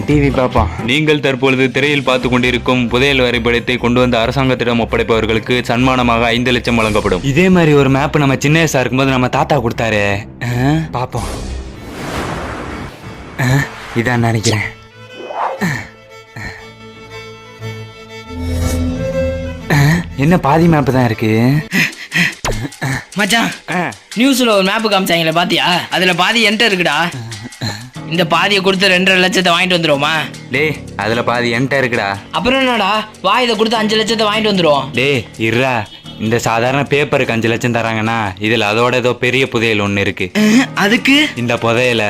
TV பார்ப்போம். நீங்கள் தற்பொழுது திரையில் பார்த்து கொண்டிருக்கும் புதையல் வரைபடத்தை கொண்டு வந்த அரசாங்கத்திடம் ஒப்படைப்பவர்களுக்கு சன்மானமாக 5 லட்சம் வழங்கப்படும். இதே மாதிரி ஒரு மேப் நம்ம சின்ன வயசா இருக்கும்போது நம்ம தாத்தா கொடுத்தாரு. பார்ப்போம். இதான் நினைக்கிறேன். என்ன பாதி மேப் தான் இருக்கு மச்சான். நியூஸ்ல ஒரு மேப்பு காமிச்சாங்களே பாத்தியா? அதுல பாதி என்கிட்ட இருக்குடா. இந்த பாதியை கொடுத்து 2.5 லட்சத்தை வாங்கிட்டு வந்துருவோமா? டே அதுல பாதி என்கிட்ட இருக்குடா. அப்புறம் என்னடா வா இதை கொடுத்து 5 லட்சத்தை வாங்கிட்டு வந்துருவோம். டே இருடா, இந்த சாதாரண பேப்பருக்கு 5 லட்சம் தராங்கன்னா இதுல அதோட ஏதோ பெரிய புதையல் ஒண்ணு இருக்கு. அதுக்கு இந்த புதையல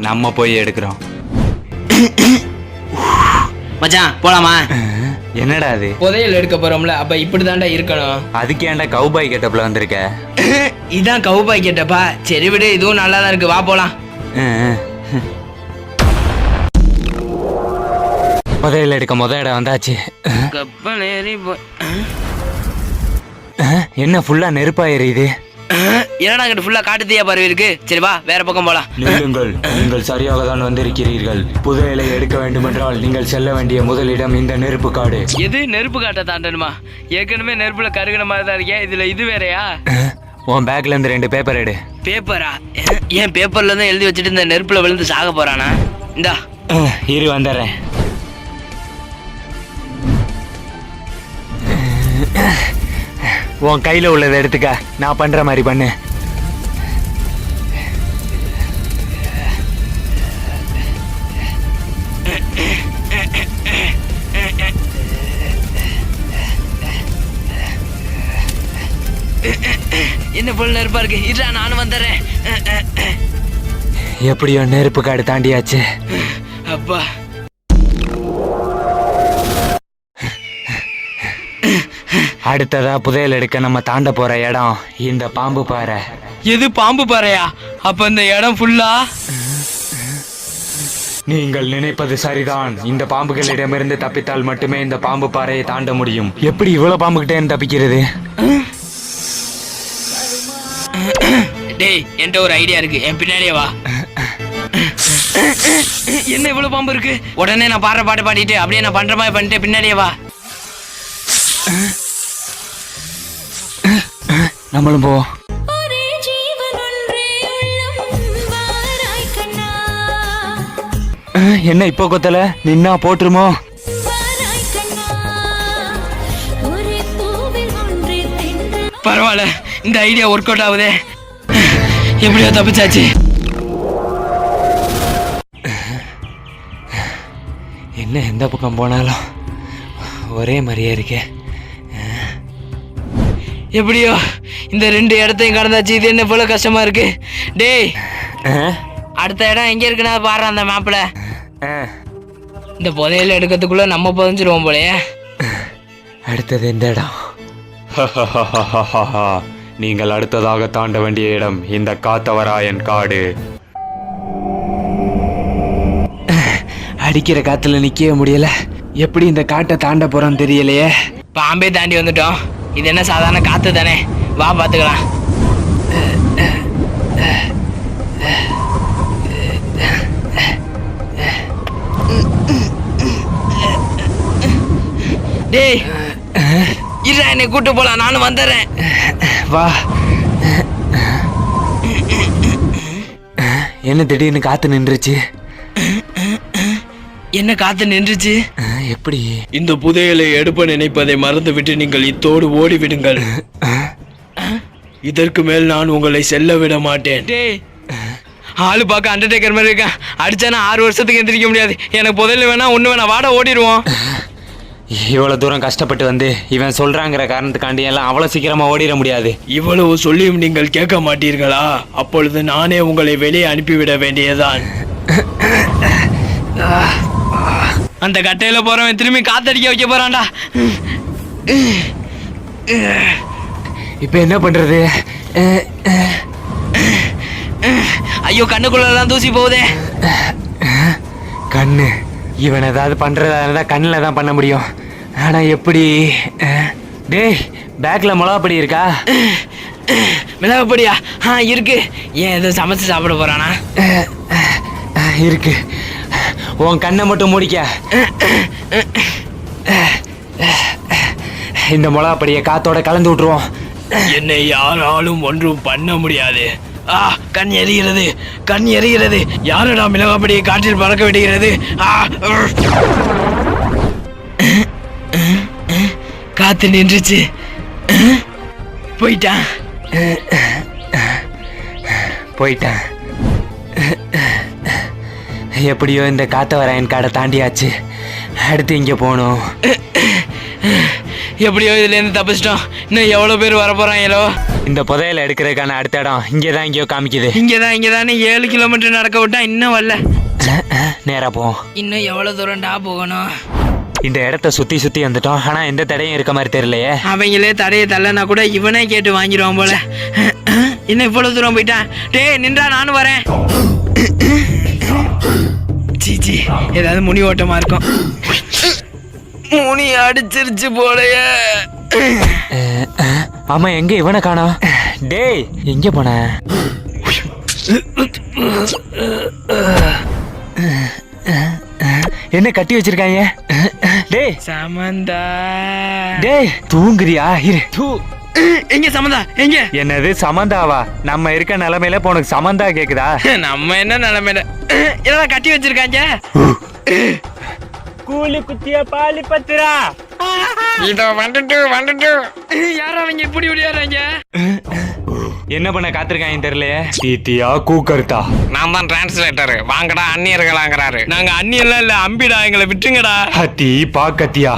நம்ம போய் எடுக்கிறோம். மச்சான் போலாமா? என்னடா அது? புதையல் எடுக்க போறோம்ல, அப்ப இப்படிதான்டா இருக்கணும். அதுக்கு ஏன்டா கவுபாய் கெட்டப்ல வந்திருக்க? இதான் கவுபாய் கெட்டப்பா. சரி விடு, இதுவும் நல்லா தான் இருக்கு, வா போலாம். புதையல் எடுக்க இடம் வந்தாச்சு. கப்பல் ஏறி என்ன ஃபுல்லா நெருப்பா எரியுது? என்னடா கிட்ட ஃபுல்லா காட்டுத்தீயா பரவி இருக்கு. சரி வா வேற பக்கம் போலாம். நீங்கள் சரியாக தான் வந்திருக்கிறீர்கள். புதையலை எடுக்க வேண்டுமென்றால் நீங்கள் செல்ல வேண்டிய முதலிடம் இந்த நெருப்பு காடு. எது நெருப்பு காட்டை தாண்டணுமா? ஏற்கனவே நெருப்புல கருகின மாதிரி தான் இருக்கே, இதுல இது வேறையா? உன் பேக்ல இருந்து 2 பேப்பர் எடு. பேப்பரா? ஏன் பேப்பர்ல இருந்து எழுதி வச்சுட்டு இந்த நெருப்புல விழுந்து சாக போறானா? இந்தா இரு வந்துடுறேன். உன் கையில உள்ளதை எடுத்துக்க, நான் பண்ற மாதிரி பண்ணு. என்ன போல நெருப்பா இருக்கு. இதா நானும் வந்துடுறேன். எப்படியோ நெருப்பு காடு தாண்டியாச்சு. அப்பா அடுத்ததா புதையல் எடுக்க நம்ம தாண்ட போற இடம் இந்த பாம்பு பாறை. எது பாம்பு பாறையா? அப்ப இந்த இடம் ஃபுல்லா? நீங்கள் நினைப்பது சரிதான். இந்த பாம்புகளிடமிருந்து தப்பித்தால் மட்டுமே இந்த பாம்பு பாறையை தாண்ட முடியும். எப்படி இவ்வளவு பாம்புகிட்டே தப்பிக்கிறது? டேய் என்கிட்ட ஒரு ஐடியா இருக்கு, என் பின்னாடியே வா. என்ன இவ்வளவு பாம்பு இருக்கு? உடனே நான் பாடுற பாட்டு பாடிட்டு அப்படியே நான் பண்ற மாதிரி பண்ணிட்டு பின்னாடியே வா. நம்மளும் போ. என்ன இப்போ கொத்தல நின்னா போட்டுருமோ? பரவாயில்ல, இந்த ஐடியா ஒர்க் அவுட் ஆகுதே. எப்படியோ தப்பிச்சாச்சு. என்ன எந்த பக்கம் போனாலும் ஒரே மாதிரியே இருக்கே. எப்படியோ இந்த 2 இடத்தையும் கடந்தாச்சு. இது என்ன போல கஷ்டமா இருக்கு. டேய் அடுத்த இடம் எங்க இருக்குன்னா பாரு அந்த மேப்ல. இந்த புதையல் எடுக்கிறதுக்குள்ள நம்ம புதைஞ்சிருவோம் போலயே. அடுத்தது எந்த இடம்? நீங்கள் அடுத்ததாக தாண்ட வேண்டிய இடம் இந்த காத்தவராயன் காடு. அடிக்கிற காத்துல நிக்கவே முடியல. எப்படி இந்த காட்டை தாண்ட போறோம் தெரியலையே. பாம்பே தாண்டி வந்துட்டோம். இது என்ன சாதாரண காத்து தானே, வா பாத்துக்கலாம். டேய் இருடா, என்னை கூட்டு போலாம், நானும் வந்துடுறேன். வா. என்ன திடீர்னு காத்து நின்றுச்சு? என்ன காத்து நின்றுச்சு? எப்படி? இந்த புதையலை எடுப்ப நினைப்பதை மறந்துவிட்டு நீங்கள் இத்தோடு ஓடிவிடுங்கள். இதற்கு மேல் நான் உங்களை செல்ல விட மாட்டேன். ஆளு பார்க்க அண்டர்டேக்கர் மாதிரி இருக்கேன். அடிச்சானா 6 வருஷத்துக்கு எந்திரிக்க முடியாது. எனக்கு புதையல் வேணா, ஒண்ணு வேணா, வாட ஓடிடுவோம். இவ்வளவு தூரம் கஷ்டப்பட்டு வந்து இவன் சொல்றாங்கிற காரணத்துக்காண்டி எல்லாம் அவ்வளவு சீக்கிரமா ஓடிட முடியாது. இவ்வளவு சொல்லியும் நீங்கள் கேட்க மாட்டீர்களா? அப்பொழுது நானே உங்களை வெளியே அனுப்பிவிட வேண்டியதான். அந்த கட்டையில போறவன் திரும்பி காத்தடிக்க வைக்க போறான்டா. இப்ப என்ன பண்றது? ஐயோ கண்ணுக்குள்ளதான் தூசி போகுதே. கண்ணு இவன் ஏதாவது பண்றதா இருந்தா கண்ணுல தான் பண்ண முடியும். ஆனா எப்படி? டேய் பேக்ல மிளகாப்பொடி இருக்கா? மிளகாப்பொடியா? இருக்கு. ஏன் எதுவும் சமைச்சு சாப்பிட போறானா? இருக்கு. உன் கண்ணை மட்டும் மூடிக்க. இந்த மிளகாப்படியை காத்தோட கலந்து விட்டுருவோம். என்னை யாராலும் ஒன்றும் பண்ண முடியாது. கண் எரிகிறது, கண் எரிகிறது. யாரடா மிளகாப்படியை காற்றில் பறக்க விடுகிறது? காத்து நின்றுச்சு. போயிட்டான். எப்படியோ இந்த காத்தவராயன் காடை தாண்டியாச்சு. அடுத்து இங்கே போகணும். எப்படியோ இதுலேருந்து தப்பிச்சிட்டோம். இன்னும் எவ்வளோ பேர் வர போகிறாங்களோ. இந்த புதையலை எடுக்கிறதுக்கான அடுத்த இடம் இங்கே தான் எங்கேயோ காமிக்குது. இங்கே தானே 7 கிலோமீட்டர் நடக்க விட்டா இன்னும் வரல. நேராக போவோம். இன்னும் எவ்வளோ தூரம்டா போகணும்? இந்த இடத்த சுற்றி வந்துட்டோம். ஆனால் எந்த தடையும் இருக்க மாதிரி தெரியலையே. அவங்களே தடையை தள்ளனா கூட இவனே கேட்டு வாங்கிடுவான் போல. இன்னும் இவ்வளோ தூரம் போயிட்டான். டேய் நின்றா, நானும் வரேன். சீச்சி, ஏதாவது முனி ஓட்டமா இருக்கும். முனி அடிச்சிருச்சு போலயே. ஆமா, எங்க இவனை காணோம். டேய் எங்க போன? என்ன கட்டி வச்சிருக்காங்க? டேய் சமந்தா, டேய் தூங்குறியா? இரு. எங்க சமந்தா? எங்க? என்னது சமந்தாவா? நம்ம இருக்க நிலைமையில உனக்கு சமந்தா கேக்குதா? நம்ம என்ன நிலைமையில? என்னடா கட்டி வச்சிருக்காங்க? கூலி குத்திய பாலி பத்திரா. இதோ வந்துட்டு. யாரா அவங்க இப்படி விளையாடுறாங்க? என்ன பண்ண காத்திருக்காங்க தெரியலையே. டீட்டியா கூக்கருத்தா? நான் தான் டிரான்ஸ்லேட்டர். வாங்கடா அந்நியர்களாங்கிறாரு. நாங்க அந்நியெல்லாம் இல்ல, அம்பிடா, எங்களை விட்டுருங்கடா. ஹத்தி பாக்கத்தியா?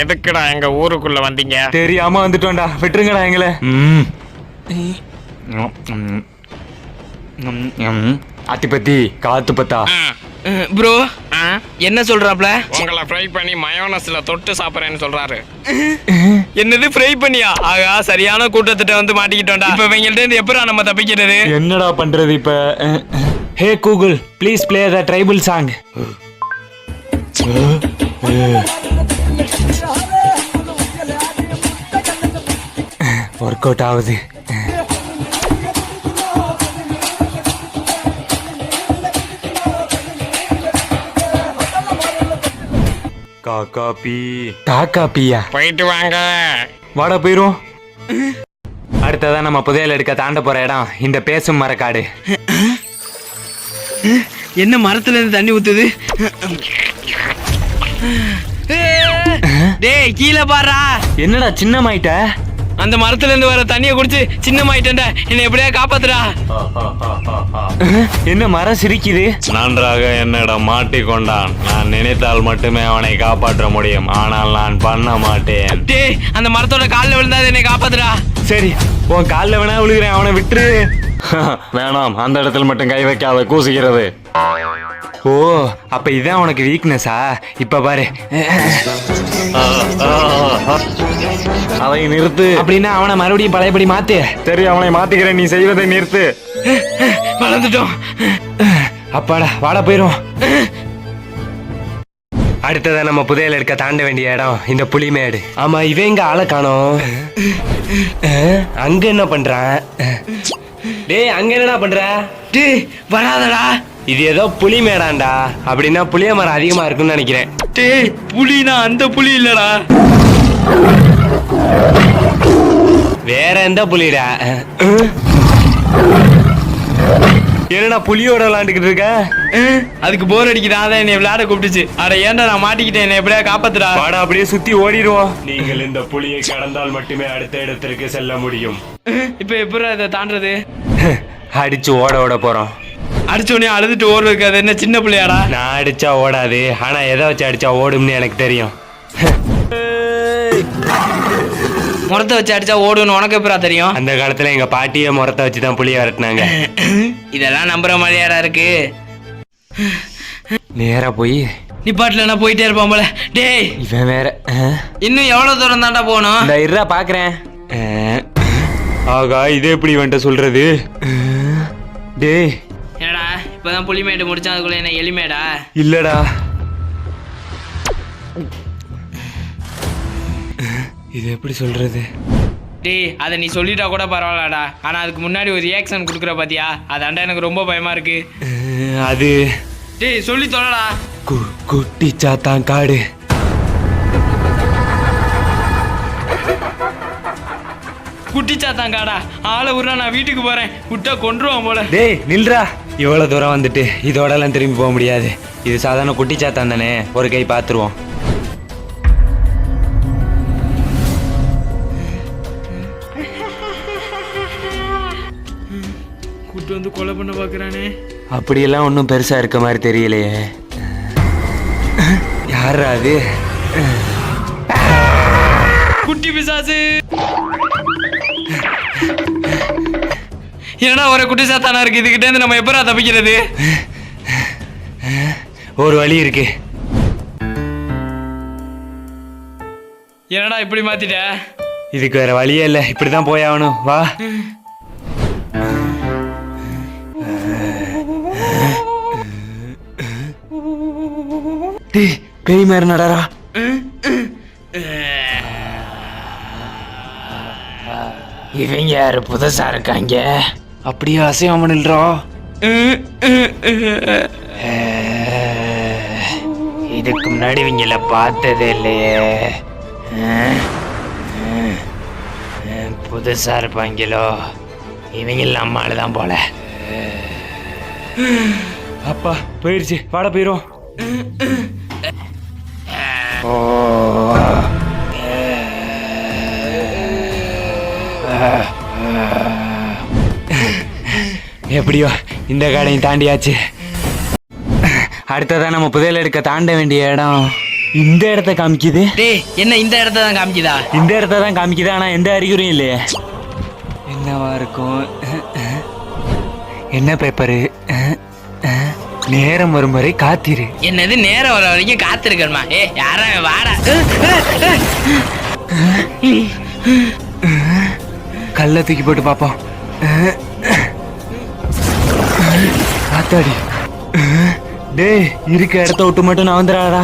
எதுக்குடா எங்க ஊருக்குள்ள வந்தீங்க? தெரியாம வந்துட்டோம்டா, விட்டுருங்கடா எங்களை. அத்திப்பத்தி காத்து பத்தா. ப்ரோ என்ன சொல்றாப்ல? உங்களை ஃப்ரை பண்ணி மயோனஸ்ல தொட்டு சாப்பிடுறேன்னு சொல்றாரு. என்னது ஃப்ரை பண்ணியா? ஆகா, சரியான கூட்டத்திட்ட வந்து மாட்டிக்கிட்டோம்டா. இப்ப இவங்கள்ட்ட இருந்து எப்பறா நம்ம தப்பிக்கிறது? என்னடா பண்றது இப்ப? ஹே Google, please play the tribal song. Work out ஆகுது. காக்காப்பியா? போயிட்டு வாங்க. வாடா போயிரும். அடுத்ததான் நம்ம புதையல் எடுக்க தாண்ட போற இடம் இந்த பேசும் மரக்காடு. என்ன மரத்துல இருந்து தண்ணி ஊத்துது? டேய் கீழே பாறா. என்னடா சின்னமாயிட்ட? அந்த மரத்துல இருந்து வர தண்ணியை குடிச்சு சின்னமாயிட்டேன்டா. என்ன எப்படியா காப்பாத்துடா. என்ன மரம் சிரிக்குது? நன்றாக என்னிடம் மாட்டிக்கொண்டான். நான் நினைத்தால் மட்டுமே அவனை காப்பாற்ற முடியும், ஆனால் நான் பண்ண மாட்டேன். டேய் அந்த மரத்தோட காலில் விழுந்தா என்னை காப்பாத்துடா. சரி, உன் காலில் வேணா விழுகிறேன், அவனை விட்டுரு. வேணாம், அந்த இடத்துல மட்டும் கை வைக்காத, கூசுகிறது. ஓ, அப்ப இதான் உனக்கு வீக்னஸா? இப்ப பாரு. அதை நிறுத்து. அப்படின்னா அவனை மறுபடியும் பழையபடி மாத்து. சரி, அவனை மாத்திக்கிறேன், நீ செய்வதை நிறுத்து. வளர்ந்துட்டோம். அப்பாடா, வாட போயிரும். அடுத்ததா நம்ம புதையல் எடுக்க தாண்ட வேண்டிய இடம் இந்த புலிமேடு. ஆமா, இவன் எங்க ஆளை காணோம். அங்க என்ன பண்றான்? டேய் அங்க என்னடா பண்ற? டேய் வராதடா. இது ஏதோ புலி மேடாண்டா. அப்படின்னா புளிய மரம் அதிகமா இருக்குன்னு நினைக்கிறேன். டேய் புலினா அந்த புலி இல்லடா. வேற எந்த புலிடா? என்னடா புலியோட விளாண்டுக்கிட்டு இருக்க? அதுக்கு போர் அடிக்குதா, அதான் என்னை விளையாட கூப்பிட்டுச்சு. அட ஏன்டா நான் மாட்டிக்கிட்டேன், என்ன எப்படியா காப்பாத்துடா. வாடா, அப்படியே சுத்தி ஓடிடுவோம். நீங்கள் இந்த புலியை கடந்தால் மட்டுமே அடுத்த இடத்திற்கு செல்ல முடியும். இப்ப எப்படா இதை தாண்டது? அடிச்சு ஓட போறோம். அடிச்சோடனே அழுதுட்டு ஓடுறதுக்கு அது என்ன சின்ன பிள்ளையாடா? நான் அடிச்சா ஓடாது, ஆனா எதை வச்சு அடிச்சா ஓடும்னு எனக்கு தெரியும். முறத்தை வச்சு அடிச்சா ஓடுன்னு உனக்கு எப்படா தெரியும்? அந்த காலத்துல எங்க பாட்டியே முறத்தை வச்சுதான் புளிய விரட்டினாங்க. இதெல்லாம் நம்புற மாதிரியாடா இருக்கு. நேரா போய் நிப்பாட்டுல நான் போயிட்டே இருப்பான் போல. டேய் இவன் வேற. இன்னும் எவ்வளவு தூரம் தாண்டா போகணும்? இந்த இருடா பாக்குறேன். ஆகா, இது எப்படி வந்துட்டு சொல்றது? டேய் ஏடா இப்பதான் புலிமேடு முடிச்சா, அதுக்குள்ள என்ன எலிமேடா? இல்லடா, இது எப்படி சொல்றது? டேய் அதை நீ சொல்லிட்டா கூட பரவாயில்லடா, ஆனா அதுக்கு முன்னாடி ஒரு ரியாக்ஷன் கொடுக்குற பாத்தியா? அதாண்டா எனக்கு ரொம்ப பயமா இருக்கு. அது டேய் சொல்லி தொலைடா. குட்டி சாத்தான் காடு. குட்டிச்சாத்தான் காடா, ஆளை விட்றா, நான் வீட்டுக்கு போறேன். விட்டா கொன்றுவான் போல. டேய் நில்றா, இவ்வளவு தூரம் வந்துட்டு இதோட எல்லாம் திரும்பி போக முடியாது. இது சாதாரண குட்டி சாத்தான் தானே, ஒரு கை பாத்துருவோம். கூட்டு வந்து கொலை பண்ண பாக்குறானே. அப்படியெல்லாம் ஒன்றும் பெருசா இருக்க மாதிரி தெரியலையே. யாரா அது? குட்டி பிசாசு. என்னடா ஒரு குட்டி சாத்தானா இருக்கு, இதுகிட்ட இருந்து நம்ம எப்பரா தப்பிக்கிறது? ஒரு வழி இருக்கு. என்னடா இப்படி மாத்திட்ட? இதுக்கு வேற வழியே இல்லை, இப்படிதான் போயாகணும். வா. பேய் மாதிரி நடரா. இவங்க யாரு புதுசா இருக்காங்க? அப்படியே அசையாம நில்றா. இதுக்கு முன்னாடி இவங்கள பார்த்ததே இல்லையே. புதுசா இருப்பாங்களோ? இவங்க நம்மால தான் போல. அப்பா போயிடுச்சு, வாட போயிரும். எப்படியோ இந்த காடையும் தாண்டியாச்சு. அடுத்ததான் நம்ம புதையல் எடுக்க தாண்ட வேண்டிய இடம். இந்த இடத்த காமிக்குது. டேய் என்ன இந்த இடத்த தான் காமிக்குதா? இந்த இடத்த தான் காமிக்குது, ஆனா எந்த அறிகுறியும் இல்லையே. என்னவா இருக்கும்? என்ன பேப்பரு? நேரம் வரும் வரை காத்திரு. என்னது நேரம் வர வரைக்கும் காத்திருக்கணுமா? யாரா வாடா. கல்ல தூக்கி போட்டு பாப்போம். காத்தாடி. டேய் இருக்க இடத்த விட்டு மட்டும் நான் வந்துடாடா.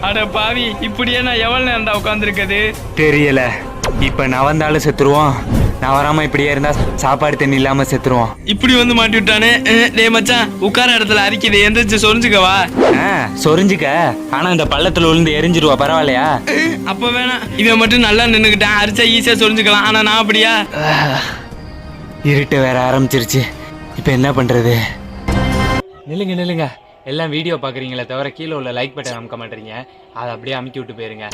அட பாவி, இப்படியே நான் எவ்வளவு நேரம்டா உட்காந்துருக்குது? தெரியல. இப்ப நான் வந்தாலும் செத்துருவோம், நான் வராம இப்படியே இருந்தா சாப்பாடு தண்ணி இல்லாம செத்துருவோம். இப்படி வந்து மாட்டி விட்டானே. டேய் மச்சான், உட்கார இடத்துல அரிக்குது, எந்திரிச்சு சொரிஞ்சுக்கவா? சொரிஞ்சுக்க, ஆனா இந்த பள்ளத்துல விழுந்து எரிஞ்சிருவா, பரவாயில்லையா? அப்ப வேணாம், இவன் மட்டும் நல்லா நின்னுக்கிட்டான், அரிச்சா ஈஸியா சொரிஞ்சுக்கலாம். ஆனா நான் அப்படியா? இருட்டு வேற ஆரம்பிச்சிருச்சு, இப்ப என்ன பண்றது? நில்லுங்க நில்லுங்க, எல்லாம் வீடியோ பாக்குறீங்களே தவிர கீழே உள்ள லைக் பட்டன் அமுக்க மாட்டீங்க. அதை அப்படியே அமுக்கி விட்டு போயிருங்க.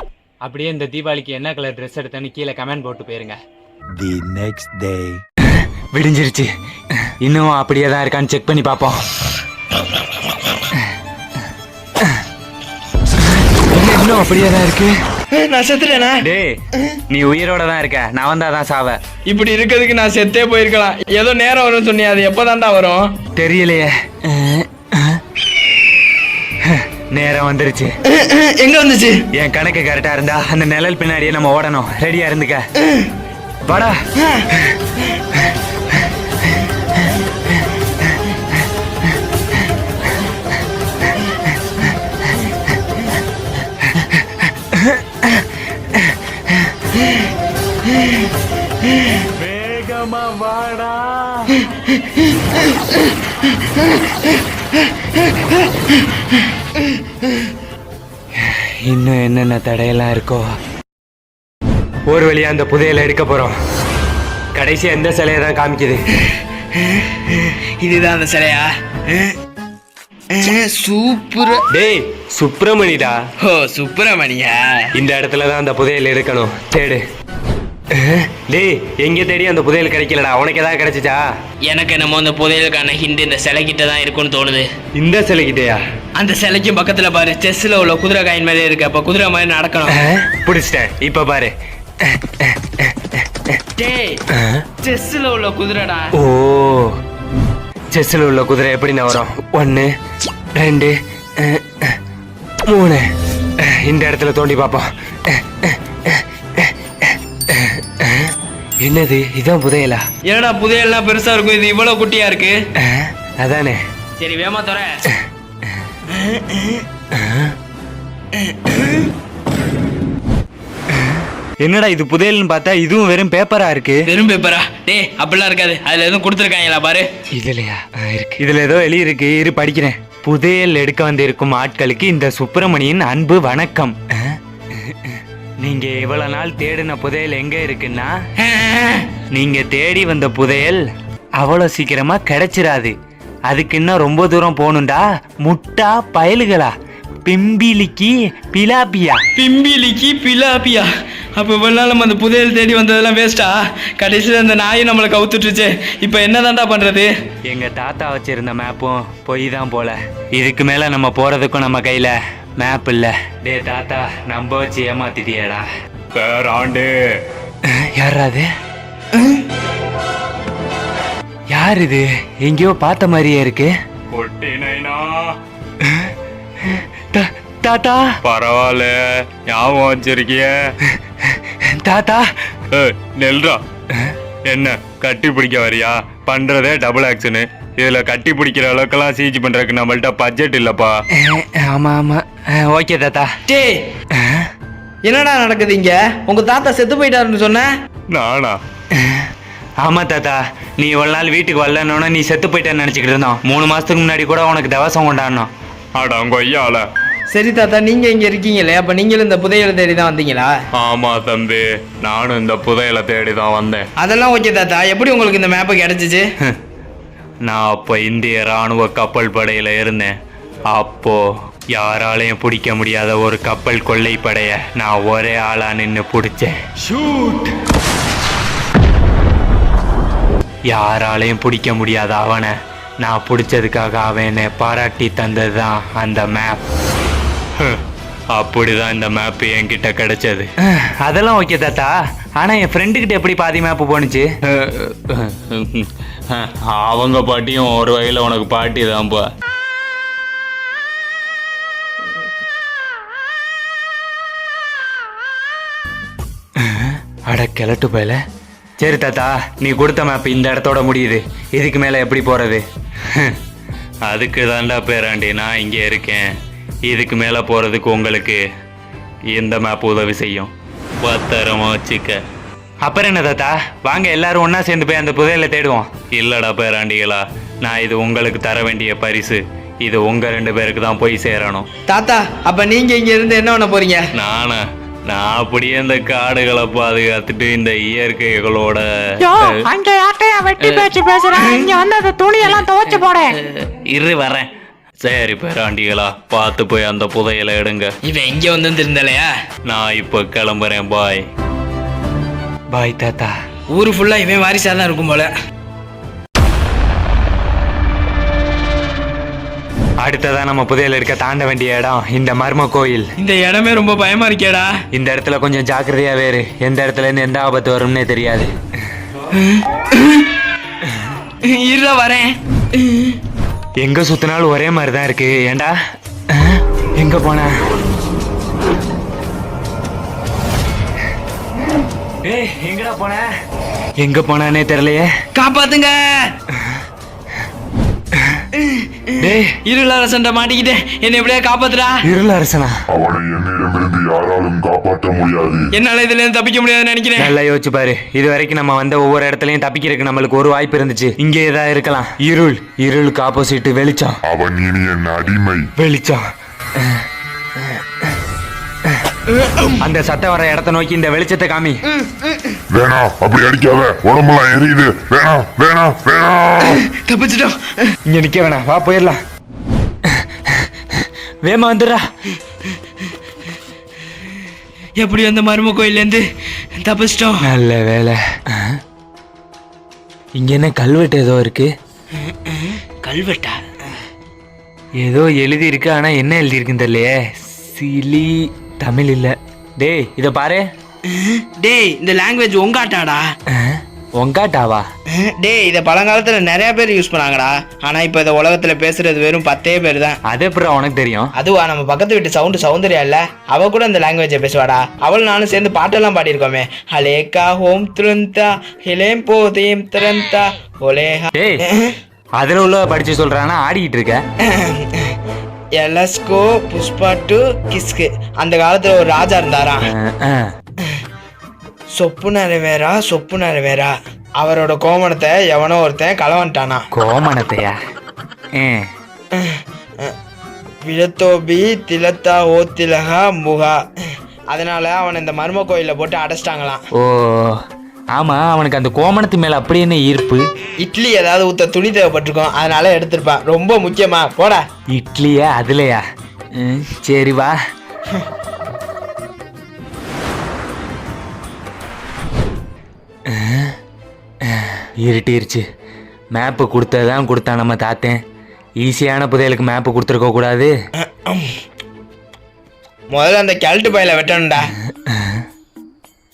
அப்படியே இந்த தீபாவளிக்கு என்ன கலர் ட்ரெஸ் எடுத்தேன்னு கீழே கமெண்ட் போட்டு போயிருங்க. The next day. விடிஞ்சிருச்சு, இன்னும் அப்படியே தான் இருக்கான்னு செக் பண்ணி பார்ப்போம். இன்னும் அப்படியே தான் இருக்கு. நான் செத்துட்டேனா? டேய் நீ உயிரோட தான் இருக்க, நான் வந்தாதான் சாவ. இப்படி இருக்கிறதுக்கு நான் செத்தே போயிருக்கலாம். ஏதோ நேரம் வரும்னு சொன்னியா, அது எப்பதான்டா வரும்? தெரியலையே. நேரம் வந்துருச்சு. எங்க வந்துச்சு? என் கணக்கு கரெக்டா இருந்தா அந்த நிழல் பின்னாடியே நம்ம ஓடணும். ரெடியா இருந்துக்க, வாடா. வேகமா வாடா. இன்னும் என்னென்ன தடையெல்லாம் இருக்கோ. ஒரு வழியா அந்த புதையலை எடுக்க போறோம். கடைசி எந்த சிலையை தான் காமிக்குது. இதுதான் அந்த சிலையா? சூப்பர். டேய் சுப்பிரமணிடா. ஓ சுப்பிரமணியா? இந்த இடத்துல தான் அந்த புதையல் எடுக்கணும். தேடு. டேய் எங்க தேடி அந்த புதையல் கிடைக்கலடா, உனக்கு ஏதாவது கிடைச்சிச்சா? எனக்கு என்னமோ அந்த புதையலுக்கான ஹிண்ட் இந்த சிலை கிட்ட தான் இருக்குன்னு தோணுது. இந்த சிலைக்கிட்டயா? அந்த சிலைக்கும் பக்கத்துல பாரு, செஸ்ல உள்ள குதிரை காயின் மேலே இருக்கு. அப்ப குதிரை மாதிரி நடக்கணும். பிடிச்சிட்டேன், இப்ப பாரு. டேய் செஸ்ல உள்ள குதிரைடா. ஓ செஸ்ல உள்ள குதிரை எப்படி நான் வரும்? 1 2 3. இந்த இடத்துல தோண்டி பார்ப்போம். என்னது, இதான் புதையலா? என்னடா புதையல்லாம் பெருசா இருக்கும், இது இவ்வளவு குட்டியா இருக்கு? அதானே. சரி வேமா தர. என்னடா இது புதையல்னு பார்த்தா இதுவும் வெறும் பேப்பரா இருக்கு. வெறும் பேப்பரா? டேய் அப்படிலாம் இருக்காது, அதுல எதுவும் கொடுத்துருக்காங்களா பாரு. இதுலயா இருக்கு? இதுல ஏதோ எழுதி இருக்கு, இரு படிக்கிறேன். புதையல் எடுக்க வந்திருக்கும் ஆட்களுக்கு இந்த சுப்பிரமணியின் அன்பு வணக்கம். நீங்க இவ்வளவு நாள் தேடின புதையல் எங்க இருக்குன்னா, நீங்க தேடி வந்த புதையல் அவ்வளவு சீக்கிரமா கிடைச்சிராது. அதுக்கு இன்னும் ரொம்ப தூரம் போகணும்டா. முட்டா பயலுகளா, பிம்பிலிக்கு பிலாப்பியா. பிம்பிலிக்கு பிலாப்பியா? அப்போ இவ்வளோ நாள் நம்ம அந்த புதையல் தேடி வந்ததெல்லாம் வேஸ்ட்டா? கடைசியில் அந்த நாயை நம்மளை கவுத்துட்டுருச்சு. இப்போ என்னதான்டா பண்ணுறது? எங்க தாத்தா வச்சிருந்த மேப்பும் பொய் தான் போல. இதுக்கு மேல நம்ம போறதுக்கும் நம்ம கையில மேப் இல்ல. டே தாத்தா, நம்ப வச்சு ஏமாத்திட்டியடா. பேராண்டு யாராது? யார் இது? எங்கேயோ பார்த்த மாதிரியே இருக்கு. தாத்தா பரவாயில்ல, ஞாபகம் வச்சிருக்கிய தாத்தா. நெல்றா, என்ன கட்டி பிடிக்க வரியா? பண்றதே டபுள் ஆக்ஷனு. இதுல கட்டி பிடிக்கிற அளவுக்குலாம் சீஜ் பண்றதுக்கு நம்மள்ட்ட பட்ஜெட் இல்லப்பா. ஆமா ஆமா, ஓகே தாத்தா. டேய், என்னடா நடக்குது இங்க? உங்க தாத்தா செத்து போயிட்டாருன்னு சொன்ன. நானா? ஆமா தாத்தா, நீ இவ்வளவு நாள் வீட்டுக்கு வரலன்னு நீ செத்து போயிட்டேன்னு நினைச்சுக்கிட்டு இருந்தோம். 3 மாசத்துக்கு முன்னாடி கூட உனக்கு தவசம் கொண்டாடணும். அட உங்க ஐயால. சரி தாத்தா, நீங்க இங்க இருக்கீங்களே, அப்ப நீங்களும் இந்த புதையலை தேடி தான் வந்தீங்களா? ஆமா தம்பி, நானும் இந்த புதையலை தேடி தான் வந்தேன். அதெல்லாம் ஓகே தாத்தா. எப்படி உங்களுக்கு இந்த மேப்பு கிடைச்சிச்சு? நான் அப்போ இந்திய ராணுவ கப்பல் படையில இருந்தேன். அப்போ யாராலையும் பிடிக்க முடியாத ஒரு கப்பல் கொள்ளை படைய நான் ஒரே ஆளா நின்று பிடிச்சேன். ஷூட்! யாராலையும் பிடிக்க முடியாத அவனை நான் பிடிச்சதுக்காக அவன் என்னை பாராட்டி தந்தது தான் அந்த மேப். அப்படிதான் இந்த மேப் என்கிட்ட கிடைச்சது. அதெல்லாம் ஓகே தாத்தா, ஆனா என் ஃப்ரெண்டுகிட்ட எப்படி பாதி மேப் போனுச்சு? அவங்க பாட்டியும் ஒரு வகையில் உனக்கு பாட்டி தான்ப்பா. அட கிளட்டு போயில. சரி தாத்தா, நீ கொடுத்த மேப் இந்த இடத்தோட முடியுது. இதுக்கு மேலே எப்படி போகிறது? அதுக்கு தாண்டா பேராண்டி நான் இங்கே இருக்கேன். இதுக்கு மேலே போகிறதுக்கு உங்களுக்கு இந்த மேப் உதவி செய்யும். பத்திரமா வச்சுக்க. அப்புறம் என்ன தாத்தா, வாங்க எல்லாரும் ஒன்றா சேர்ந்து போய் அந்த புதையலை தேடுவோம். இல்லைடா பேராண்டிகளா, நான் இது உங்களுக்கு தர வேண்டிய பரிசு. இது உங்கள் 2 பேருக்கு தான் போய் சேரணும். தாத்தா, அப்ப நீங்க இங்க இருந்து என்ன பண்ண போறீங்க? நான் அப்படியே இந்த காடுகளை பாதுகாத்துட்டு இந்த இயற்கைகளோட அங்க யார்ட்டையா வெட்டி பேச்சு பேசுறேன்? இங்க வந்து அந்த துணியெல்லாம் துவைச்சு போட. இரு வரேன். சரி பேராண்டிகளா, பார்த்து போய் அந்த புதையலை எடுங்க. இவன் இங்க வந்து இருந்தலையா? நான் இப்போ கிளம்புறேன். பாய் பாய் தாத்தா. ஊரு ஃபுல்லா இவன் வாரிசா தான் இருக்கும் போல. அடுத்ததா நம்ம புதையல் எடுக்க தாண்ட வேண்டிய இடம் இந்த மர்ம கோயில். இந்த இடமே ரொம்ப பயமா இருக்கேடா. இந்த இடத்துல கொஞ்சம் ஜாக்கிரதையா வேறு. எந்த இடத்துல இருந்து எந்த ஆபத்து வரும்னே தெரியாது. இருடா வரேன். எங்க சுத்தினாலும் ஒரே மாதிரி தான் இருக்கு. ஏண்டா எங்க போன? எங்கடா போன? எங்க போனானே தெரியலையே. காப்பாத்துங்க. இருள அரசன் மாட்டிக்கிட்டேன், என்ன எப்படியா காப்பாத்துடா. இருள அரசனா? அவனை என்னிடமிருந்து யாராலும் காப்பாற்ற முடியாது. என்னால இதுல இருந்து தப்பிக்க முடியாதுன்னு நினைக்கிறேன். நல்லா யோசிச்சு பாரு. இது வரைக்கும் நம்ம வந்த ஒவ்வொரு இடத்துலயும் தப்பிக்கிறதுக்கு நம்மளுக்கு ஒரு வாய்ப்பு இருந்துச்சு. இங்கே ஏதாவது இருக்கலாம். இருளுக்கு ஆப்போசிட் வெளிச்சம். அவன் இனி என் அடிமை. வெளிச்சம். அந்த சத்தம் வர இடத்தை நோக்கி இந்த வெளிச்சத்தை காமி. வேணா, அப்படி அடிக்காத, உடம்பெல்லாம் எரியுது. வேணா வேணா வேணா. தப்பிச்சிட்டோம். இங்க நிக்க வேணாம், வா போயிடலாம். வேமா வந்துடுறா. எப்படி அந்த மர்ம கோயில்ல இருந்து தப்பிச்சிட்டோம். நல்ல வேலை. இங்க என்ன கல்வெட்டு ஏதோ இருக்கு? கல்வெட்டா? ஏதோ எழுதி இருக்கு, ஆனா என்ன எழுதி இருக்குன்னு தெரியலையே. சிலி தமிழ் இல்ல. டேய் இத பாரு. டேய், இந்த லாங்குவேஜ் உங்காட்டாடா. உங்காட்டாவா? டேய், இத பழங்காலத்துல நிறைய பேர் யூஸ் பண்ணாங்கடா. ஆனா இப்ப இந்த உலகத்துல பேசுறது வெறும் 10 பேர் தான். அது எப்படி உனக்கு தெரியும்? அதுவா, நம்ம பக்கத்து வீட்டு சௌந்தர்யா இல்ல, அவ கூட இந்த லாங்குவேஜை பேசுவாடா. அவள் நானும் சேர்ந்து பாட்டெல்லாம் பாடியிருக்கோமே. ஹலேகா ஹோம் துரந்தா ஹிலேம் போதேம் துரந்தா ஒலேஹா. டேய், அதுல உள்ள படிச்சு சொல்றானா ஆடிக்கிட்டு இருக்க? எலஸ்கோ புஷ்பா டு கிஸ்கு. அந்த காலத்துல ஒரு ராஜா இருந்தாராம். சொப்பு நிறைவேறா. அவரோட கோமணத்தை எவனோ ஒருத்தன் களவன்ட்டானா. கோமணத்தையா? விழத்தோபி திலத்தா ஓத்திலகா முகா. அதனால அவனை இந்த மர்ம கோயிலில் போட்டு அடைச்சிட்டாங்களாம். ஓ ஆமாம், அவனுக்கு அந்த கோமணத்து மேலே அப்படி என்ன ஈர்ப்பு? இட்லி ஏதாவது ஊற்ற துணி தேவைப்பட்டிருக்கோம், அதனால எடுத்திருப்பான். ரொம்ப முக்கியமா போடா. இட்லியா அதுலையா? சரி வா. இருட்டிருச்சு. மேப்பு கொடுத்ததான் கொடுத்தான் நம்ம தாத்தேன். ஈஸியான புதையலுக்கு மேப்பு கொடுத்துருக்க கூடாது. முதல்ல அந்த கிழட்டு பையில வெட்டணும்டா.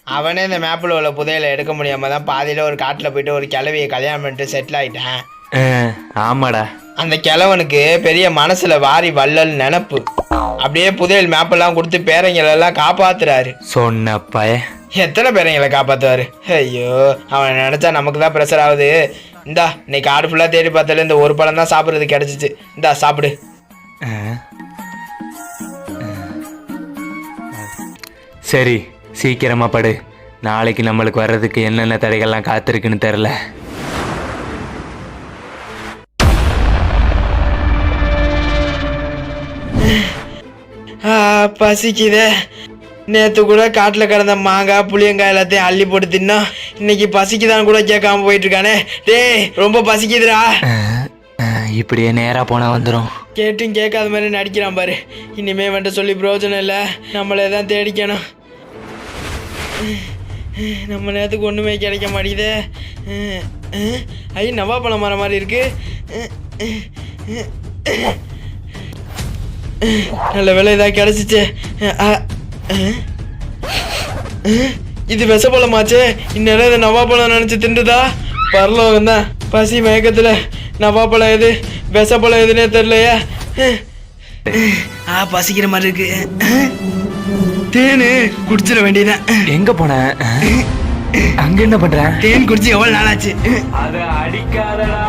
அவனே இந்த மேப்பில் உள்ள புதையலை எடுக்க முடியாம தான் பாதியில் ஒரு காட்டில் போயிட்டு ஒரு கிழவியை கல்யாணம் பண்ணிட்டு செட்டில் ஆகிட்டேன். ஆமாடா. அந்த கிழவனுக்கு பெரிய மனசுல வாரி வள்ளல் நினப்பு. அப்படியே புதையல் மேப்பெல்லாம் கொடுத்து பேரங்களெல்லாம் காப்பாத்துறாரு. சொன்னப்ப எத்தனை பேரங்களை காப்பாத்துவாரு? ஐயோ, அவனை நினைச்சா நமக்கு தான் ப்ரெஷர் ஆகுது. இந்தா இன்னைக்கு ஆடு ஃபுல்லாக தேடி பார்த்தால இந்த ஒரு பழம் தான் சாப்பிட்றது கிடைச்சிச்சு. இந்தா சாப்பிடு. சரி சீக்கிரமா படு. நாளைக்கு நம்மளுக்கு வர்றதுக்கு என்னென்ன தடைகள்லாம் காத்திருக்குன்னு தெரில. பசிக்குதே. நேற்று கூட காட்டில் கிடந்த மாங்காய் புளியங்காய் எல்லாத்தையும் அள்ளி போட்டு தின்னா இன்னைக்கு பசிக்குதான் கூட கேட்காம போயிட்டு இருக்கானே. டேய் ரொம்ப பசிக்குதுடா. இப்படியே நேராக போனால் வந்துடும். கேட்டும் கேட்காத மாதிரி நடிக்கிறான் பாரு. இனிமே வந்துட்டு சொல்லி பிரயோஜனம் இல்லை, நம்மளே தான் தேடிக்கணும். நம்ம நேரத்துக்கு ஒன்றுமே கிடைக்க மாட்டேங்குதே. நவாப்பழம் மரம் மாதிரி இருக்கு. நல்ல வேலை இதாக கிடச்சிச்சு. இது விஷப்பழமாச்சே. இந்நேரம் இதை நவாப்பழம் நினச்சி திண்டுதா? பரலோகம் தான். பசி மயக்கத்தில் நவாப்பழம் எது விஷப்பழம் எதுன்னே தெரியலையா? பசிக்கிற மாதிரி இருக்கு. தேனு குடிச்சிட வேண்டியதான். எங்க போன? அங்க என்ன பண்ற? தேன் குடிச்சு எவ்வளவு நாளாச்சு? அத அடிக்காதடா.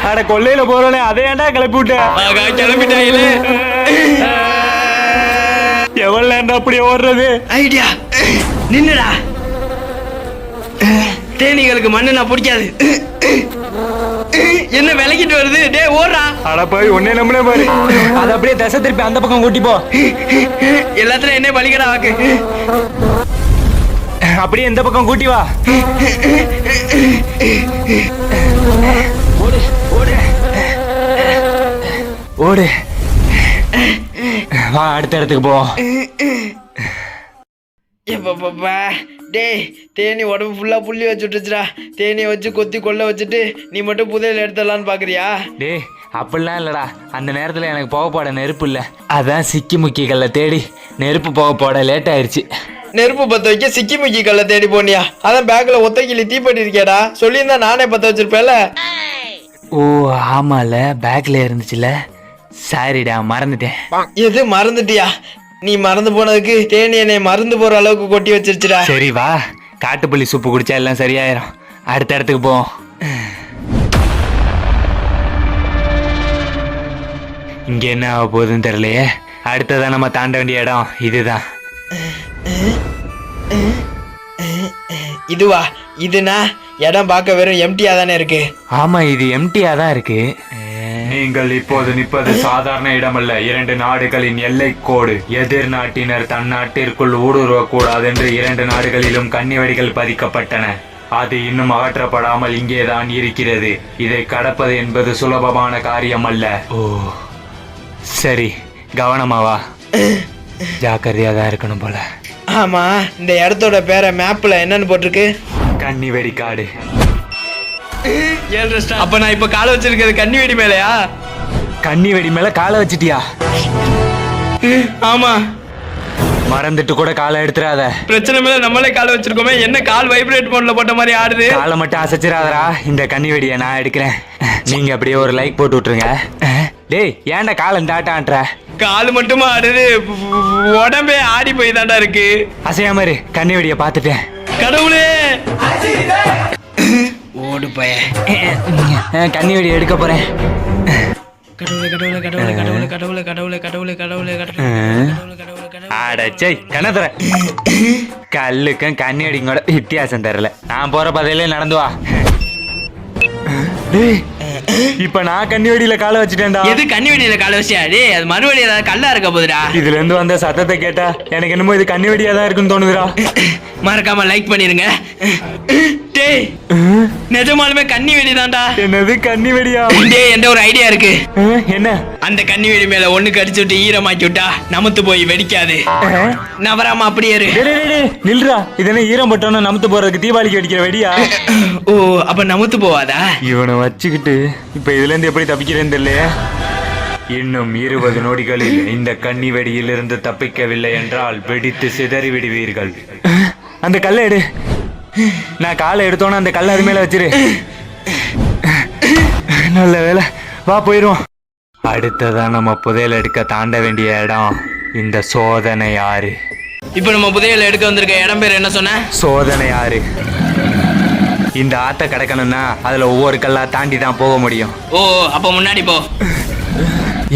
அட கொல்லையில போறோனே அதை ஏன்டா கிளப்பி விட்ட? கிளம்பிட்டாங்களே. எவ்வளவு நேரம் அப்படியே ஓடுறது? ஐடியா நின்னுடா. தேனீகளுக்கு மண்ணு பிடிக்காது. என்ன விலகிட்டு வருது? டே ஓடுறா. அட போய் ஒன்னே நம்மளே பாரு. அதை அப்படியே தசை திருப்பி அந்த பக்கம் கூட்டி போ. எல்லாத்துலயும் என்ன பலிக்கடா வாக்கு. அப்படியே இந்த பக்கம் கூட்டி வா. ஓடு ஓடு ஓடு. வா அடுத்த இடத்துக்கு போ. டேய் தேனி உடம்பு ஃபுல்லா புள்ளி வச்சு விட்டுச்சுடா. தேனியை வச்சு கொத்தி கொள்ள வச்சுட்டு நீ மட்டும் புதையல் எடுத்துடலான்னு பாக்குறியா? டேய் அப்படிலாம் இல்லடா. அந்த நேரத்தில் எனக்கு போக போட நெருப்பு இல்லை. அதான் சிக்கி முக்கிகளை தேடி நெருப்பு போக போட லேட் ஆயிடுச்சு. நெருப்பு பற்ற வைக்க சிக்கி முக்கி கல்ல தேடி போனியா? அதான் பேக்கில் ஒத்த கிளி தீப்பட்டி இருக்கியாடா. சொல்லியிருந்தா நானே பற்ற வச்சிருப்பேன்ல. ஓ ஆமால, பேக்ல இருந்துச்சுல. சாரிடா மறந்துட்டேன். எது மறந்துட்டியா? நீ மறந்து போனதுக்கு தேனி என்னை மறந்து போற அளவுக்கு கொட்டி வச்சிருச்சுடா. சரி வா, காட்டுப்புள்ளி சூப்பு குடிச்சா எல்லாம் சரியாயிரும். அடுத்த இடத்துக்கு போ. இங்க என்ன ஆக போகுதுன்னு தெரியலையே. அடுத்ததான் நம்ம தாண்ட வேண்டிய இடம் இதுதான். இதுவா? இதுனா இடம் பார்க்க வெறும் எம்டியா தானே இருக்கு. ஆமா இது எம்டியா தான் இருக்கு. நீங்கள் இப்போது நிற்பது சாதாரண இடமல்ல. 2 நாடுகளின் எல்லை கோடு. எதிர் நாட்டினர் தன் நாட்டிற்குள் ஊடுருவக்கூடாது என்று 2 நாடுகளிலும் கன்னிவெடிகள் பதிக்கப்பட்டன. அது இன்னும் அகற்றப்படாமல் இங்கேதான் இருக்கிறது. இதை கடப்பது என்பது சுலபமான காரியம் அல்ல. ஓ சரி, கவனமாவா. ஜாக்கிரதையா தான் இருக்கணும் போல. ஆமா, இந்த இடத்தோட பேரை மேப்ல என்னன்னு போட்டிருக்கு? கன்னிவெடி காடு. அப்ப நான் இப்ப காலை வச்சிருக்கிறது கன்னிவெடி மேலையா? கன்னிவெடி மேல காலை வச்சிட்டியா? ஆமா. மறந்துட்டு கூட காலை எடுத்துறாத. பிரச்சனை மேல நம்மளே காலை வச்சிருக்கோமே. என்ன கால் வைப்ரேட் மோட்ல போட்ட மாதிரி ஆடுது? காலை மட்டும் அசைச்சிடாதரா. இந்த கன்னிவெடியை நான் எடுக்கிறேன். நீங்க அப்படியே ஒரு லைக் போட்டு விட்டுருங்க. டேய் ஏன்டா காலை தாட்டான்ற? கால் மட்டுமா ஆடுது? உடம்பே ஆடி போய் தாண்டா இருக்கு. அசையாம இரு, கன்னிவெடியை பார்த்துட்டேன். கடவுளே ஓடு பய. கன்னிவெடி எடுக்க போறேன். கடவுளே கடவுளே கடவுளே கடவுளே கடவுளே கடவுளே கடவுளே கடவுளே கடவுளே. அடச்சை கண்ணதுற. கல்லுக்கும் கன்னிவெடிக்கும் கூட வித்தியாசம் தெரியல. நான் போற பாதையிலே நடந்து வா. டேய் இப்ப நான் கண்ணி வெடியில காலை வச்சுட்டேன்டா. எது கண்ணி வெடியில கால வச்சியா? டேய் அது மறுபடியும் ஏதாவது கல்லா இருக்க போதுடா. இதுல இருந்து வந்த சத்தத்தை கேட்டா எனக்கு என்னமோ இது கண்ணி வெடியா தான் இருக்குன்னு தோணுதுடா. மறக்காம லைக் பண்ணிருங்க. டேய் நிஜமாலுமே கண்ணி வெடி தான்டா. என்னது கண்ணி வெடியா? டேய் என்ற ஒரு ஐடியா இருக்கு. என்ன? அந்த கண்ணி வெடி மேல ஒண்ணு கடிச்சு விட்டு ஈரமாக்கி விட்டா நமத்து போய் வெடிக்காது. நவராம அப்படியே இரு. டேய் டேய் டேய் நில்றா. இதென்ன ஈரம் பட்டோன்னு நமத்து போறதுக்கு தீபாவளிக்கு வெடிக்கிற வெடியா? ஓ அப்ப நமத்து போவாதா? இவனை வச்சுக்கிட்டு இப்ப இதுல இருந்து எப்படி தப்பிக்கிறேன்னு தெரியல. இன்னும் 20 நொடிகளில் இந்த கன்னி வெடியில் இருந்து தப்பிக்கவில்லை என்றால் வெடித்து சிதறி விடுவீர்கள். அந்த கல்லை எடு. நான் காலை எடுத்தோன்னு அந்த கல்லை அது மேல வச்சிரு. நல்ல வேலை, வா போயிருவோம். அடுத்ததா நம்ம புதையல் எடுக்க தாண்ட வேண்டிய இடம் இந்த சோதனை ஆறு. இப்ப நம்ம புதையல் எடுக்க வந்திருக்க இடம் பேர் என்ன சொன்ன? சோதனை ஆறு. இந்த ஆத்த கடக்கணும்னா அதுல ஒவ்வொரு கல்லா தாண்டி தான் போக முடியும். ஓ அப்ப முன்னாடி போ.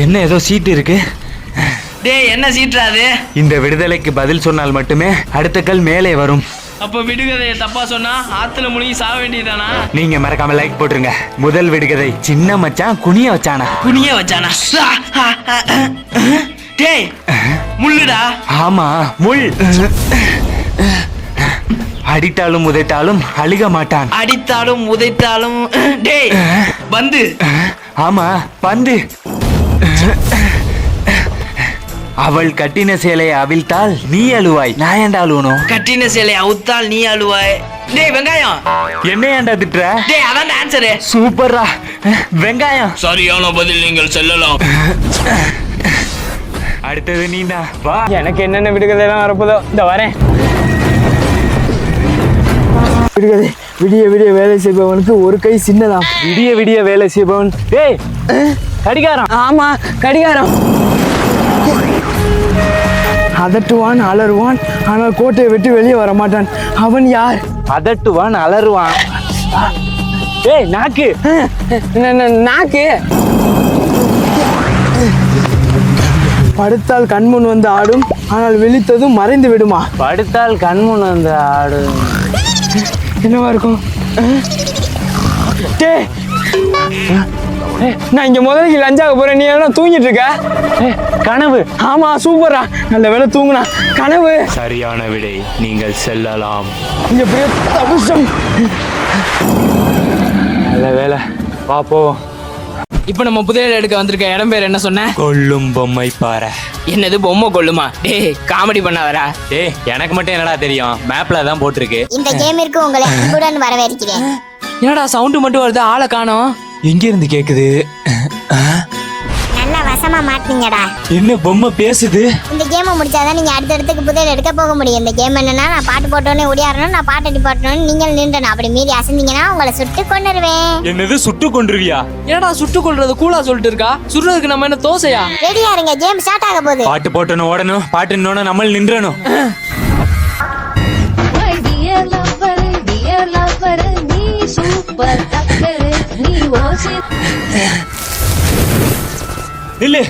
என்ன ஏதோ சீட்டு இருக்கு? டேய் என்ன சீட்றாது? இந்த விடுதலைக்கு பதில் சொன்னால் மட்டுமே அடுத்த கல் மேலே வரும். அப்ப விடுகதையை தப்பா சொன்னா ஆத்துல முழுகி சாக வேண்டியதானா? நீங்க மறக்காம லைக் போட்டுருங்க. முதல் விடுகதை சின்ன மச்சான் குனிய வச்சானா? குனிய வச்சானா? டேய் முள்ளுடா. ஆமா முள். அடித்தாலும் உதைத்தாலும் அழுக மாட்டான். அடித்தாலும் உதைத்தாலும். டேய் பந்து. ஆமா பந்து. அவள் கட்டின சேலையை அவிழ்த்தால் நீ அழுவாய். நான் ஏன்டா அழுவணும்? கட்டின சேலை அவுத்தால் நீ அழுவாய். டேய் வெங்காயம். என்ன ஏன்டா திட்டுற? டேய் அதான் ஆன்சரு. சூப்பரா வெங்காயம். சரியான பதில் நீங்கள் செல்லலாம். அடுத்தது நீண்டா வா. எனக்கு என்னென்ன விடுகதைலாம் வரப்போதோ இந்த வரேன். விடுகதை. விடிய விடிய வேலை செய்பவனுக்கு ஒரு கை சின்னதாம். விடிய விடிய வேலை செய்பவன். டேய் கடிகாரம். ஆமா கடிகாரம். அதட்டுவான் அலறுவான் ஆனால் கோட்டையை விட்டு வெளியே வர மாட்டான். அவன் யார்? அதட்டுவான் அலறுவான். டேய் நாக்கு. நாக்கு. படுத்தால் கண்முன் வந்து ஆடும் ஆனால் விழித்ததும் மறைந்து விடுமா? படுத்தால் கண்முன் வந்து ஆடு. என்னவா இருக்கும்? டேய் நான் இங்க முதல்ல லஞ்சாக போறேன். நீ என்ன தூங்கிட்டு இருக்க? கனவு. ஆமா சூப்பரா. நல்ல வேலை தூங்குனா. கனவு. சரியான விடை, நீங்கள் செல்லலாம். இங்க பெரிய தபுஷம். நல்ல வேலை, வா போவோம். இப்ப நம்ம புதையல் எடுக்க வந்திருக்க இடம் பேர் என்ன சொன்ன? கொல்லும் பொம்மை பாறை. என்னது பொம்மை கொள்ளுமா? டேய் காமெடி பண்ணாதடா. டேய் எனக்கு மட்டும் என்னடா தெரியும்? மேப்ல தான் போட்டிருக்கு. இந்த கேமிற்கு உங்களை அன்புடன் வரவேற்கிறேன். என்னடா சவுண்ட் மட்டும் வருது, ஆளை காணோம். எங்க இருந்து கேக்குது? நல்லா வசமா மாட்டீங்கடா. என்ன பொம்மை பேசுது? இந்த கேமை முடிச்சாதான் நீங்க அடுத்தடுத்துக்கு புதையல் எடுக்க போக முடியும். இந்த கேம் என்னன்னா நான் பாட்டு போட்டோன்னே ஓடியாரணும், நான் பாட்டு அடி போட்டோன்னு நீங்கள் நின்றணும். அப்படி மீறி அசந்தீங்கன்னா உங்களை சுட்டு கொண்டுருவேன். என்னது சுட்டு கொன்றுவியா? என்னடா சுட்டு கொள்றது கூலா சொல்லிட்டு இருக்கா? சுடுறதுக்கு நம்ம என்ன தோசையா? ரெடியா இருங்க, கேம் ஸ்டார்ட் ஆக போகுது. பாட்டு போட்டணும் ஓடணும், பாட்டு நின்னோன்னு நம்ம நின்றணும். Dear lover, நீ சூப்பர் டக்கர், நீ ஓசி. நில்லு.